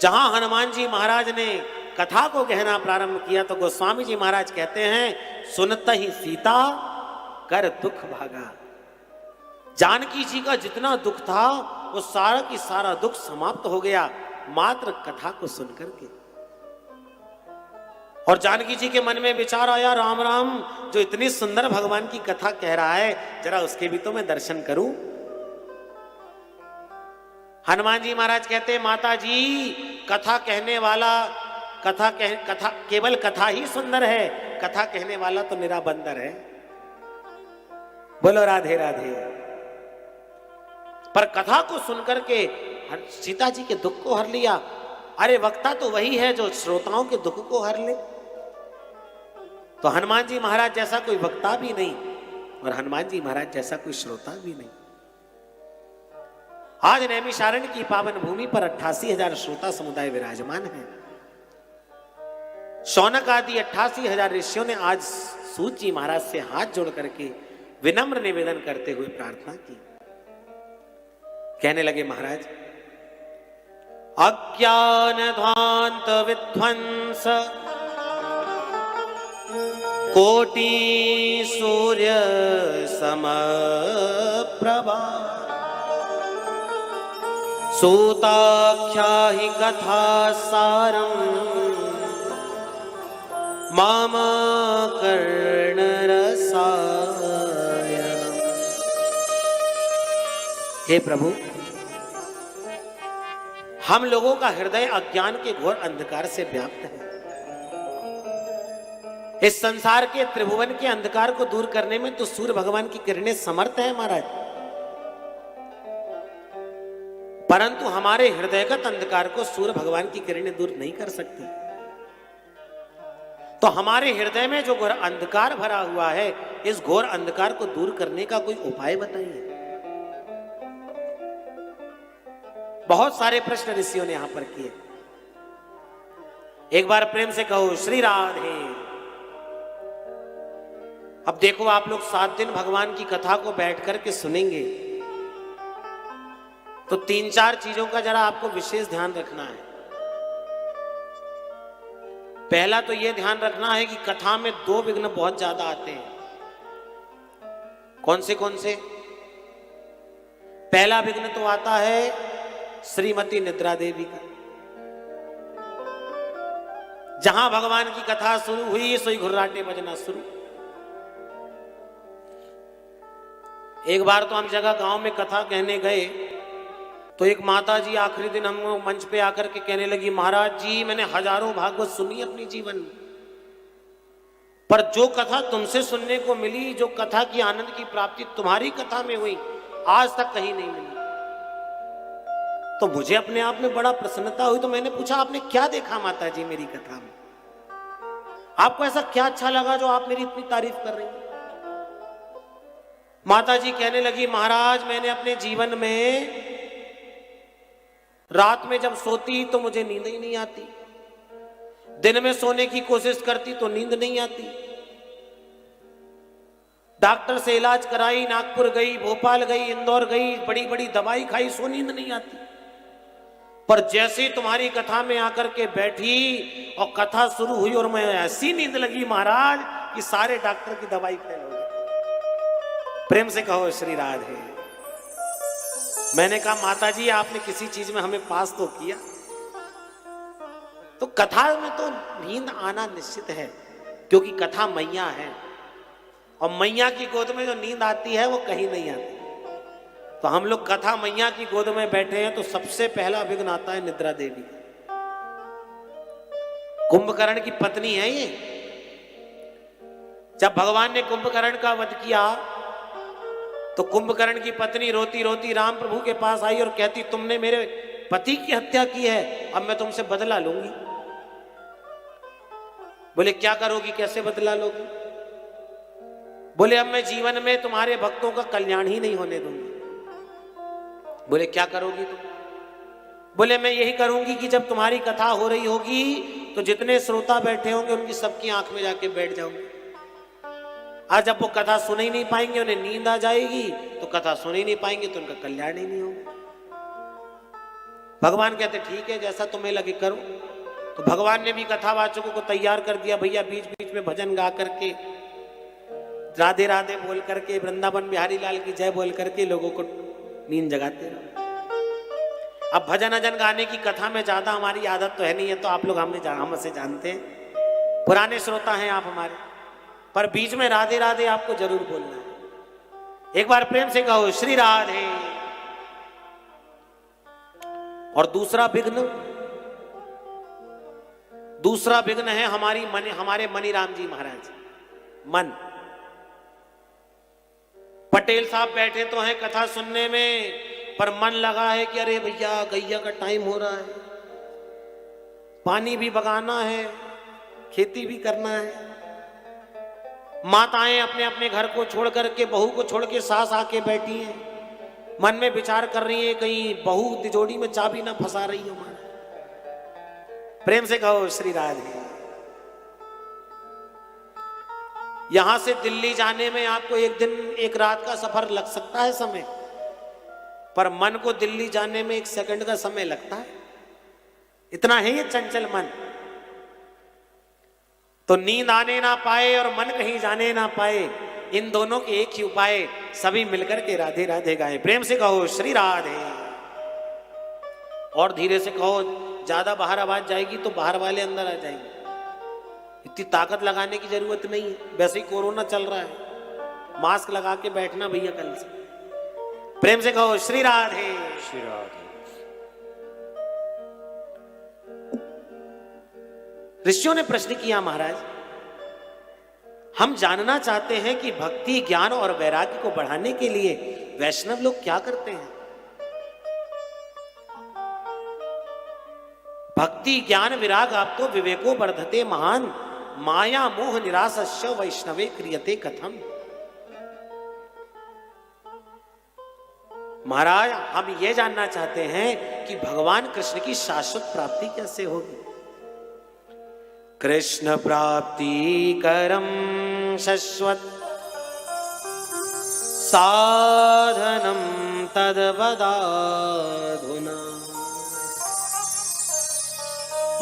जहां हनुमान जी महाराज ने कथा को कहना प्रारंभ किया तो गोस्वामी जी महाराज कहते हैं, सुनत ही सीता कर दुख भागा। जानकी जी का जितना दुख था वो सारा की सारा दुख समाप्त हो गया मात्र कथा को सुनकर के। और जानकी जी के मन में विचार आया, राम राम, जो इतनी सुंदर भगवान की कथा कह रहा है, जरा उसके भी तो मैं दर्शन करूं। हनुमान जी महाराज कहते, माता जी कथा कहने वाला कथा केवल कथा ही सुंदर है, कथा कहने वाला तो निरा बंदर है। बोलो राधे राधे। पर कथा को सुनकर के सीता जी के दुख को हर लिया। अरे वक्ता तो वही है जो श्रोताओं के दुख को हर ले। तो हनुमान जी महाराज जैसा कोई वक्ता भी नहीं और हनुमान जी महाराज जैसा कोई श्रोता भी नहीं। आज नैमिषारण्य की पावन भूमि पर 88,000 श्रोता समुदाय विराजमान है। शौनक आदि 88,000 ऋषियों ने आज सूत जी महाराज से हाथ जोड़ करके विनम्र निवेदन करते हुए प्रार्थना की। कहने लगे, महाराज अज्ञान ध्वांत विध्वंस कोटि सूर्य समप्रभा सूताख्या हि कथा सारम माम कर्ण रसाय। हे प्रभु, हम लोगों का हृदय अज्ञान के घोर अंधकार से व्याप्त है। इस संसार के त्रिभुवन के अंधकार को दूर करने में तो सूर्य भगवान की किरणें समर्थ है महाराज, परंतु हमारे हृदयगत अंधकार को सूर्य भगवान की किरणें दूर नहीं कर सकती। तो हमारे हृदय में जो घोर अंधकार भरा हुआ है, इस घोर अंधकार को दूर करने का कोई उपाय बताइए। बहुत सारे प्रश्न ऋषियों ने यहां पर किए। एक बार प्रेम से कहो श्री राधे। अब देखो, आप लोग 7 दिन भगवान की कथा को बैठ करके सुनेंगे तो 3-4 चीजों का जरा आपको विशेष ध्यान रखना है। पहला तो यह ध्यान रखना है कि कथा में 2 विघ्न बहुत ज्यादा आते हैं। कौन से? पहला विघ्न तो आता है श्रीमती निद्रा देवी का। जहां भगवान की कथा शुरू हुई, सोई घुर्राटे बजना शुरू। एक बार तो हम जगह गांव में कथा कहने गए तो एक माता जी आखिरी दिन हम मंच पे आकर के कहने लगी, महाराज जी मैंने हजारों भागवत सुनी अपने जीवन में, पर जो कथा तुमसे सुनने को मिली, जो कथा की आनंद की प्राप्ति तुम्हारी कथा में हुई, आज तक कहीं नहीं मिली। तो मुझे अपने आप में बड़ा प्रसन्नता हुई। तो मैंने पूछा, आपने क्या देखा माता जी मेरी कथा में? आपको ऐसा क्या अच्छा लगा जो आप मेरी इतनी तारीफ कर रही हैं? माता जी कहने लगी, महाराज मैंने अपने जीवन में रात में जब सोती तो मुझे नींद ही नहीं आती, दिन में सोने की कोशिश करती तो नींद नहीं आती, डॉक्टर से इलाज कराई, नागपुर गई, भोपाल गई, इंदौर गई, बड़ी बड़ी दवाई खाई, सो नींद नहीं आती। पर जैसे ही तुम्हारी कथा में आकर के बैठी और कथा शुरू हुई और मैं ऐसी नींद लगी महाराज कि सारे डॉक्टर की दवाई फेल हो गई। प्रेम से कहो श्री राधे। मैंने कहा, माता जी आपने किसी चीज में हमें पास तो किया। तो कथा में तो नींद आना निश्चित है, क्योंकि कथा मैया है और मैया की गोद में जो नींद आती है वो कहीं नहीं आती। तो हम लोग कथा मैया की गोद में बैठे हैं तो सबसे पहला विघ्न आता है निद्रा देवी। कुंभकर्ण की पत्नी है ये। जब भगवान ने कुंभकर्ण का वध किया तो कुंभकर्ण की पत्नी रोती रोती राम प्रभु के पास आई और कहती, तुमने मेरे पति की हत्या की है, अब मैं तुमसे बदला लूंगी। बोले क्या करोगी, कैसे बदला लोगी? बोले अब मैं जीवन में तुम्हारे भक्तों का कल्याण ही नहीं होने दूंगी। बोले क्या करोगी तुम? बोले मैं यही करूंगी कि जब तुम्हारी कथा हो रही होगी तो जितने श्रोता बैठे होंगे उनकी सबकी आंख में जाके बैठ जाऊंगी। आज जब वो कथा सुन ही नहीं पाएंगे, उन्हें नींद आ जाएगी, तो कथा सुन ही नहीं पाएंगे तो उनका कल्याण ही नहीं होगा। भगवान कहते ठीक है, जैसा तुम्हें लगे करो। तो भगवान ने भी कथावाचकों को तैयार कर दिया, भैया बीच बीच में भजन गा करके, राधे राधे बोल करके, वृंदावन बिहारी लाल की जय बोल करके लोगों को नींद जगाते रहो। अब भजन अजन गाने की कथा में ज्यादा हमारी आदत तो है नहीं है, तो आप लोग हमसे जानते हैं, पुराने श्रोता हैं आप हमारे, पर बीच में राधे राधे आपको जरूर बोलना है। एक बार प्रेम से कहो श्री राधे। और दूसरा विघ्न है हमारे मनीराम जी महाराज। मन, पटेल साहब बैठे तो हैं कथा सुनने में, पर मन लगा है कि अरे भैया गैया का टाइम हो रहा है, पानी भी बगाना है, खेती भी करना है। माताएं अपने अपने घर को छोड़ करके, बहू को छोड़ के सास आके बैठी हैं, मन में विचार कर रही है कहीं बहू तिजोरी में चाबी ना फंसा रही हो। प्रेम से कहो श्री राधे। यहां से दिल्ली जाने में आपको एक दिन एक रात का सफर लग सकता है समय, पर मन को दिल्ली जाने में 1 सेकंड का समय लगता है। इतना है ये चंचल मन। तो नींद आने ना पाए और मन कहीं जाने ना पाए, इन दोनों के एक ही उपाय, सभी मिलकर के राधे राधे गाएं। प्रेम से कहो श्री राधे। और धीरे से कहो, ज्यादा बाहर आवाज जाएगी तो बाहर वाले अंदर आ जाएंगे। इतनी ताकत लगाने की जरूरत नहीं है, वैसे ही कोरोना चल रहा है, मास्क लगा के बैठना भैया कल से। प्रेम से कहो श्री राधे। श्री राधे। ऋषियों ने प्रश्न किया, महाराज हम जानना चाहते हैं कि भक्ति, ज्ञान और वैराग्य को बढ़ाने के लिए वैष्णव लोग क्या करते हैं। भक्ति ज्ञान विराग आपको विवेको वर्धते महान, माया मोह निरासस्य वैष्णवे क्रियते कथम। महाराज हम ये जानना चाहते हैं कि भगवान कृष्ण की शाश्वत प्राप्ति कैसे होगी। कृष्ण प्राप्ति करम शाश्वत साधनम तद्वदाधुना।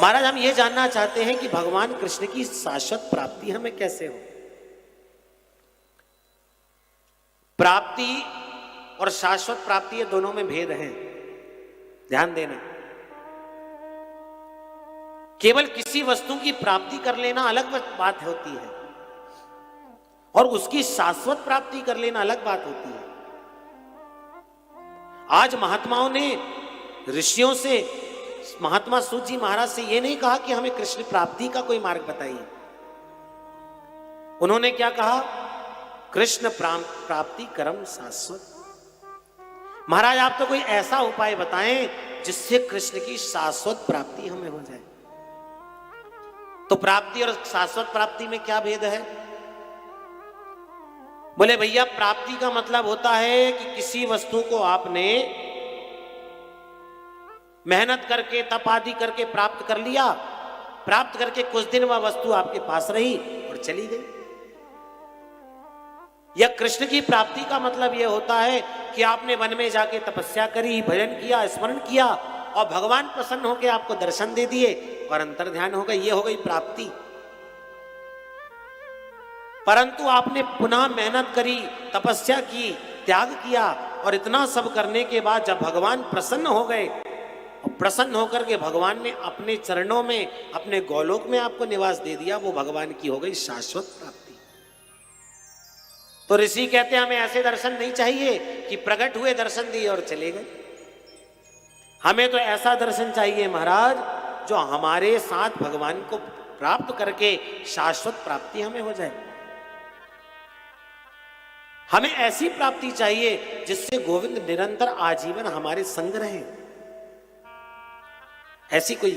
महाराज हम ये जानना चाहते हैं कि भगवान कृष्ण की शाश्वत प्राप्ति हमें कैसे हो। प्राप्ति और शाश्वत प्राप्ति ये दोनों में भेद है, ध्यान देना। केवल किसी वस्तु की प्राप्ति कर लेना अलग बात होती है, और उसकी शाश्वत प्राप्ति कर लेना अलग बात होती है। आज महात्माओं ने ऋषियों से, महात्मा सूत जी महाराज से ये नहीं कहा कि हमें कृष्ण प्राप्ति का कोई मार्ग बताइए। उन्होंने क्या कहा? कृष्ण प्राप्ति करम शाश्वत। महाराज आप तो कोई ऐसा उपाय बताएं जिससे कृष्ण की शाश्वत प्राप्ति हमें हो जाए। तो प्राप्ति और शाश्वत प्राप्ति में क्या भेद है? बोले भैया प्राप्ति का मतलब होता है कि किसी वस्तु को आपने मेहनत करके, तप आदि करके प्राप्त कर लिया, प्राप्त करके कुछ दिन वह वस्तु आपके पास रही और चली गई। या कृष्ण की प्राप्ति का मतलब यह होता है कि आपने वन में जाके तपस्या करी, भजन किया, स्मरण किया और भगवान प्रसन्न होकर आपको दर्शन दे दिए और अंतर ध्यान हो गई, ये हो गई प्राप्ति। परंतु आपने पुनः मेहनत करी, तपस्या की, त्याग किया और इतना सब करने के बाद जब भगवान प्रसन्न हो गए और प्रसन्न होकर के भगवान ने अपने चरणों में, अपने गोलोक में आपको निवास दे दिया, वो भगवान की हो गई शाश्वत प्राप्ति। तो ऋषि कहते हैं हमें ऐसे दर्शन नहीं चाहिए कि प्रकट हुए दर्शन दिए और चले गए। हमें तो ऐसा दर्शन चाहिए महाराज जो हमारे साथ भगवान को प्राप्त करके शाश्वत प्राप्ति हमें हो जाए। हमें ऐसी प्राप्ति चाहिए जिससे गोविंद निरंतर आजीवन हमारे संग रहे। ऐसी कोई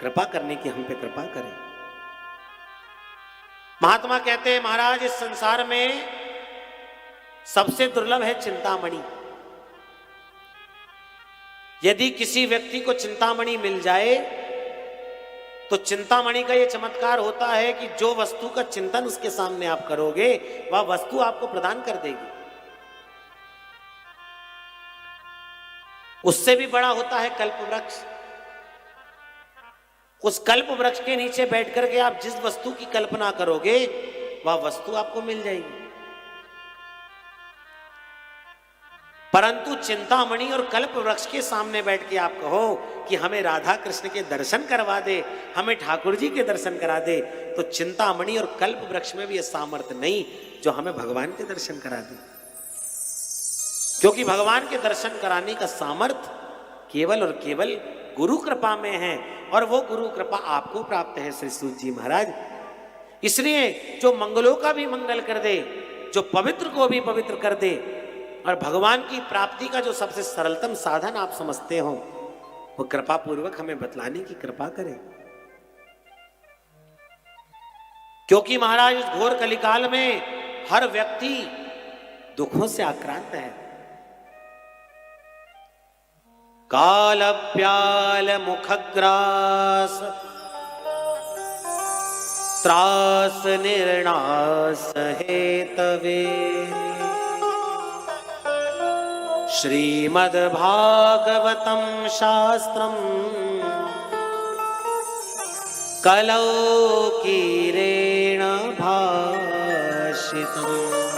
कृपा करने की हम पे कृपा करें। महात्मा कहते हैं महाराज इस संसार में सबसे दुर्लभ है चिंतामणि। यदि किसी व्यक्ति को चिंतामणि मिल जाए तो चिंतामणि का यह चमत्कार होता है कि जो वस्तु का चिंतन उसके सामने आप करोगे वह वस्तु आपको प्रदान कर देगी। उससे भी बड़ा होता है कल्प वृक्ष। उस कल्प वृक्ष के नीचे बैठ करके आप जिस वस्तु की कल्पना करोगे वह वस्तु आपको मिल जाएगी। परंतु चिंतामणि और कल्प वृक्ष के सामने बैठ के आप कहो कि हमें राधा कृष्ण के दर्शन करवा दे, हमें ठाकुर जी के दर्शन करा दे, तो चिंतामणि और कल्प वृक्ष में भी यह सामर्थ्य नहीं जो हमें भगवान के दर्शन करा दे। क्योंकि भगवान के दर्शन कराने का सामर्थ्य केवल और केवल गुरु कृपा में है, और वो गुरु कृपा आपको प्राप्त है श्री सूत जी महाराज। इसलिए जो मंगलों का भी मंगल कर दे, जो पवित्र को भी पवित्र कर दे, और भगवान की प्राप्ति का जो सबसे सरलतम साधन आप समझते हो, वो कृपा पूर्वक हमें बतलाने की कृपा करें। क्योंकि महाराज इस घोर कलिकाल में हर व्यक्ति दुखों से आक्रांत है। काल प्याल मुखग्रास त्रास निर्णास हेतवे श्रीमद्भागवतं शास्त्रम् कलौ कीरेण भाषितम्।